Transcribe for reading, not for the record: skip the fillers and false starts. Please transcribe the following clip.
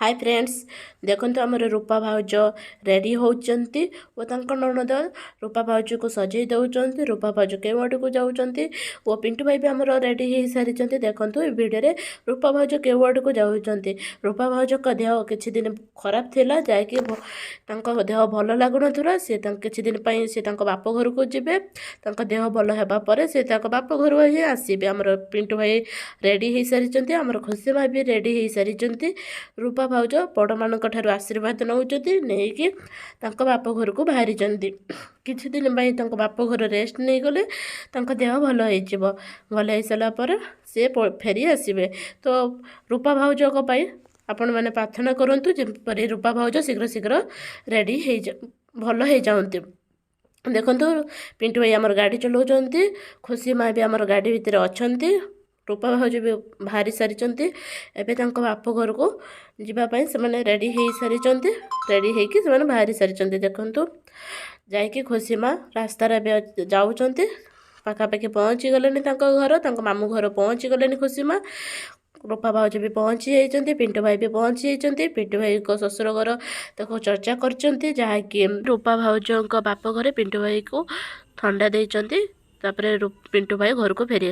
hi friends देखो आमर रूपा भाउज ready होती ननद रूपा भाउज को सजे दौरान रूपा भाउज केवाड़ को जाऊँच और पिंटू भाई भी आमर रेडी हो सारी देखो भिडियो रूपा भाउज केवाड़ को जाऊँच रूपा भाउज का देह किसी दिन खराब थिला जाकि देह भल लगुन सी किसी दिन सी बाप घर को जीवे देह भल होगापर सी बाप घर ही आसवे आमर पिंटू भाई रेडी हो सारी आमर खुशी भाई भी रेडी हो सारी रूपा भाउज बड़ मान आशीर्वाद नौकि बाप घर को बाहरी किसी दिन बाप घर रेस्ट नहीं गले देह भल हो भल हो सारापर सी फेरी आसवे तो रूपा भाउज आपण मैंने प्रार्थना करूँ जपरी रूपा भाउज शीघ्र शीघ्र रेडी भल हो जाती देखु पिंटू भाई आमर गाड़ी चलाऊँ खुशी माँ भी आमर गाड़ी भितर अच्छा रूपा भाउज भी बाहरी सारी एवं बाप घर को जीवाई से रेडी हो सारी रेडी होकर बाहरी सारी देखु जाकि खुशी माँ रास्तार जाऊँ पाखापाखि पहुँची गले घर मामू घर पहुँची गले खुशी माँ रूपा भाउज भी पहुँची जाइए पिंटू भाई भी पहुँची जाइए पिंटू भाई को ससुर घर देखो चर्चा कर रूपा भाउज बाप घर पिंटू भाई को थंडा देते पिंटू भाई घर को फेरी